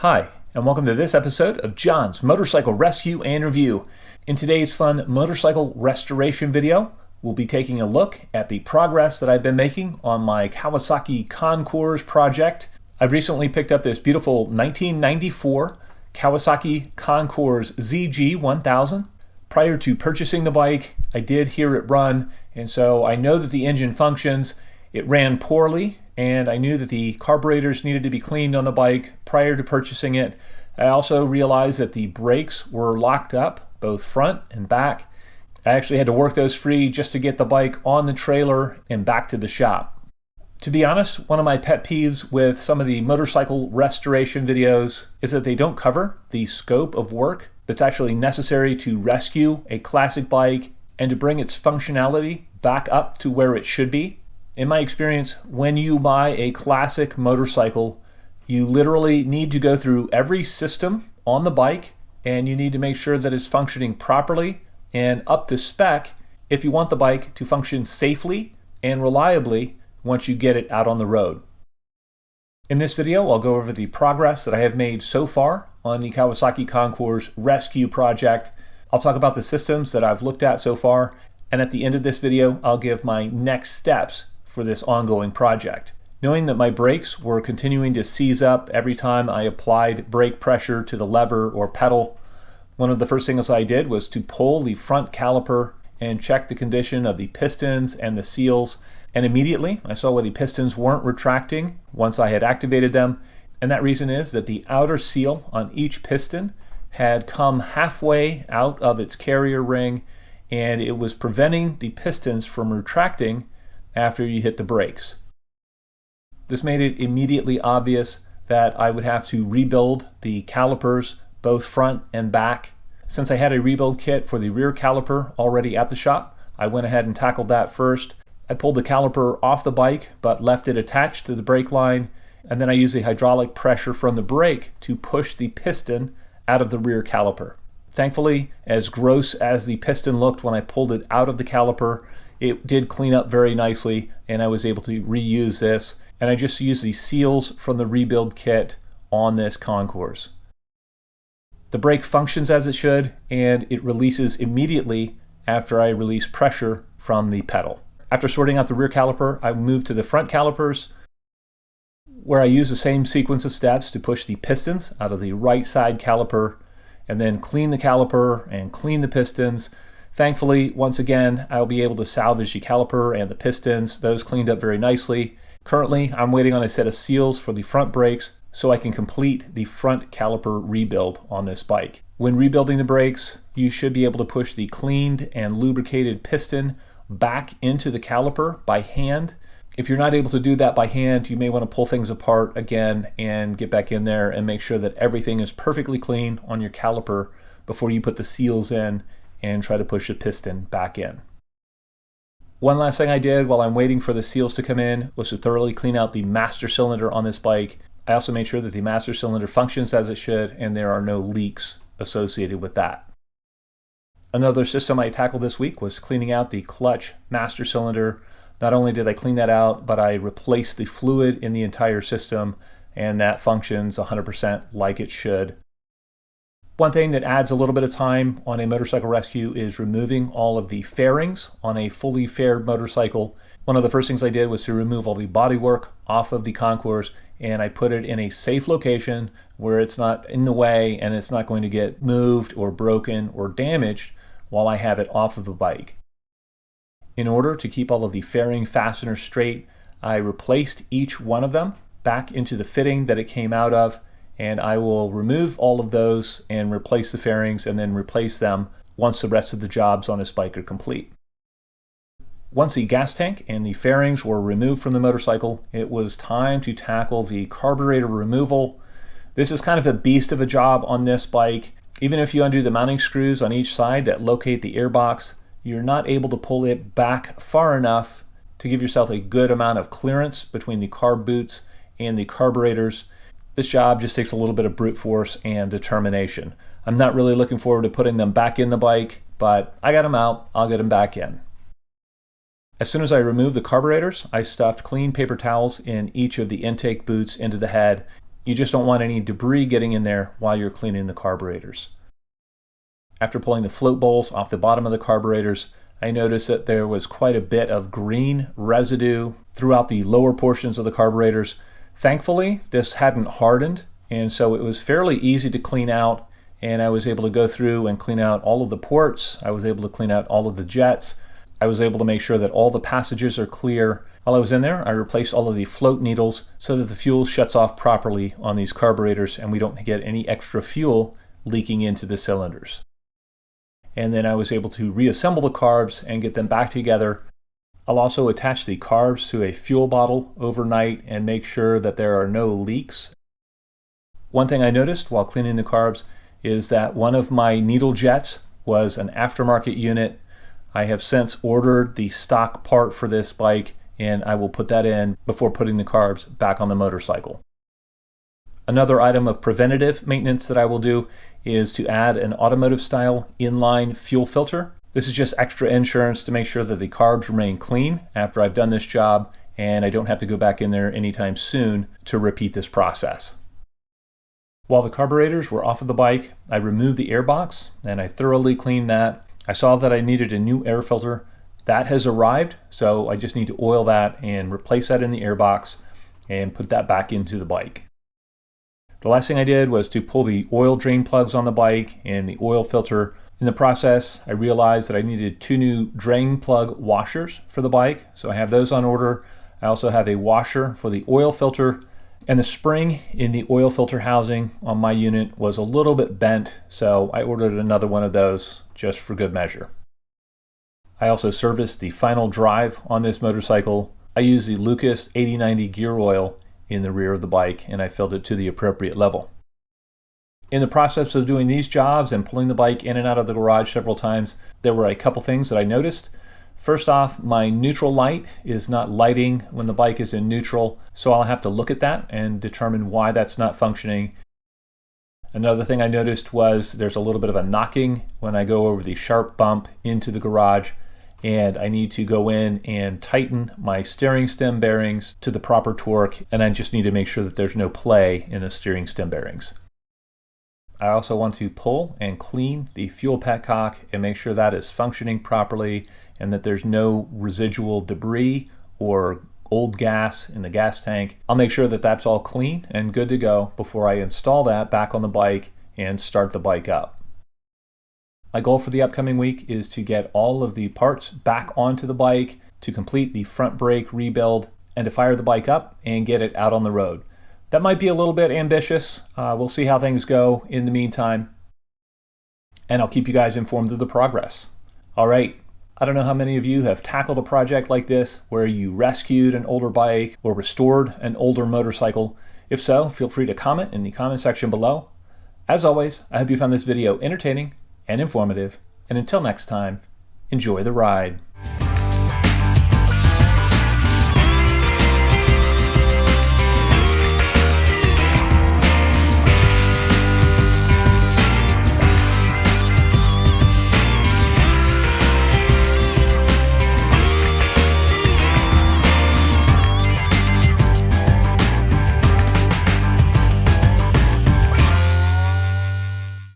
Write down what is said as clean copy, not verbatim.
Hi, and welcome to this episode of John's Motorcycle Rescue and Review. In today's fun motorcycle restoration video, we'll be taking a look at the progress that I've been making on my Kawasaki Concours project. I recently picked up this beautiful 1994 Kawasaki Concours ZG1000. Prior to purchasing the bike, I did hear it run, and so I know that the engine functions. It ran poorly, and I knew that the carburetors needed to be cleaned on the bike prior to purchasing it. I also realized that the brakes were locked up, both front and back. I actually had to work those free just to get the bike on the trailer and back to the shop. To be honest, one of my pet peeves with some of the motorcycle restoration videos is that they don't cover the scope of work that's actually necessary to rescue a classic bike and to bring its functionality back up to where it should be. In my experience, when you buy a classic motorcycle, you literally need to go through every system on the bike, and you need to make sure that it's functioning properly and up to spec if you want the bike to function safely and reliably once you get it out on the road. In this video, I'll go over the progress that I have made so far on the Kawasaki Concours Rescue project. I'll talk about the systems that I've looked at so far, and at the end of this video, I'll give my next steps for this ongoing project. Knowing that my brakes were continuing to seize up every time I applied brake pressure to the lever or pedal, one of the first things I did was to pull the front caliper and check the condition of the pistons and the seals, and immediately I saw where the pistons weren't retracting once I had activated them, and that reason is that the outer seal on each piston had come halfway out of its carrier ring, and it was preventing the pistons from retracting after you hit the brakes. This made it immediately obvious that I would have to rebuild the calipers, both front and back. Since I had a rebuild kit for the rear caliper already at the shop, I went ahead and tackled that first. I pulled the caliper off the bike, but left it attached to the brake line, and then I used the hydraulic pressure from the brake to push the piston out of the rear caliper. Thankfully, as gross as the piston looked when I pulled it out of the caliper, it did clean up very nicely, and I was able to reuse this. And I just used the seals from the rebuild kit on this Concours. The brake functions as it should, and it releases immediately after I release pressure from the pedal. After sorting out the rear caliper, I moved to the front calipers, where I use the same sequence of steps to push the pistons out of the right side caliper, and then clean the caliper and clean the pistons. Thankfully, once again, I'll be able to salvage the caliper and the pistons. Those cleaned up very nicely. Currently, I'm waiting on a set of seals for the front brakes so I can complete the front caliper rebuild on this bike. When rebuilding the brakes, you should be able to push the cleaned and lubricated piston back into the caliper by hand. If you're not able to do that by hand, you may want to pull things apart again and get back in there and make sure that everything is perfectly clean on your caliper before you put the seals in and try to push the piston back in. One last thing I did while I'm waiting for the seals to come in was to thoroughly clean out the master cylinder on this bike. I also made sure that the master cylinder functions as it should and there are no leaks associated with that. Another system I tackled this week was cleaning out the clutch master cylinder. Not only did I clean that out, but I replaced the fluid in the entire system, and that functions 100% like it should. One thing that adds a little bit of time on a motorcycle rescue is removing all of the fairings on a fully faired motorcycle. One of the first things I did was to remove all the bodywork off of the Concours, and I put it in a safe location where it's not in the way and it's not going to get moved or broken or damaged while I have it off of the bike. In order to keep all of the fairing fasteners straight, I replaced each one of them back into the fitting that it came out of, and I will remove all of those and replace the fairings and then replace them once the rest of the jobs on this bike are complete. Once the gas tank and the fairings were removed from the motorcycle, it was time to tackle the carburetor removal. This is kind of a beast of a job on this bike. Even if you undo the mounting screws on each side that locate the airbox, you're not able to pull it back far enough to give yourself a good amount of clearance between the carb boots and the carburetors. This job just takes a little bit of brute force and determination. I'm not really looking forward to putting them back in the bike, but I got them out, I'll get them back in. As soon as I removed the carburetors, I stuffed clean paper towels in each of the intake boots into the head. You just don't want any debris getting in there while you're cleaning the carburetors. After pulling the float bowls off the bottom of the carburetors, I noticed that there was quite a bit of green residue throughout the lower portions of the carburetors. Thankfully, this hadn't hardened, and so it was fairly easy to clean out, and I was able to go through and clean out all of the ports. I was able to clean out all of the jets. I was able to make sure that all the passages are clear. While I was in there, I replaced all of the float needles so that the fuel shuts off properly on these carburetors and we don't get any extra fuel leaking into the cylinders. And then I was able to reassemble the carbs and get them back together. I'll also attach the carbs to a fuel bottle overnight and make sure that there are no leaks. One thing I noticed while cleaning the carbs is that one of my needle jets was an aftermarket unit. I have since ordered the stock part for this bike, and I will put that in before putting the carbs back on the motorcycle. Another item of preventative maintenance that I will do is to add an automotive style inline fuel filter. This is just extra insurance to make sure that the carbs remain clean after I've done this job, and I don't have to go back in there anytime soon to repeat this process. While the carburetors were off of the bike, I removed the air box and I thoroughly cleaned that. I saw that I needed a new air filter. That has arrived, so I just need to oil that and replace that in the air box and put that back into the bike. The last thing I did was to pull the oil drain plugs on the bike and the oil filter. In the process, I realized that I needed 2 new drain plug washers for the bike, so I have those on order. I also have a washer for the oil filter, and the spring in the oil filter housing on my unit was a little bit bent, so I ordered another one of those just for good measure. I also serviced the final drive on this motorcycle. I used the Lucas 8090 gear oil in the rear of the bike, and I filled it to the appropriate level. In the process of doing these jobs and pulling the bike in and out of the garage several times, there were a couple things that I noticed. First off, my neutral light is not lighting when the bike is in neutral, so I'll have to look at that and determine why that's not functioning. Another thing I noticed was there's a little bit of a knocking when I go over the sharp bump into the garage, and I need to go in and tighten my steering stem bearings to the proper torque, and I just need to make sure that there's no play in the steering stem bearings. I also want to pull and clean the fuel petcock and make sure that is functioning properly and that there's no residual debris or old gas in the gas tank. I'll make sure that that's all clean and good to go before I install that back on the bike and start the bike up. My goal for the upcoming week is to get all of the parts back onto the bike, to complete the front brake rebuild, and to fire the bike up and get it out on the road. That might be a little bit ambitious. We'll see how things go in the meantime, and I'll keep you guys informed of the progress. All right, I don't know how many of you have tackled a project like this where you rescued an older bike or restored an older motorcycle. If so, feel free to comment in the comment section below. As always, I hope you found this video entertaining and informative, and until next time, enjoy the ride.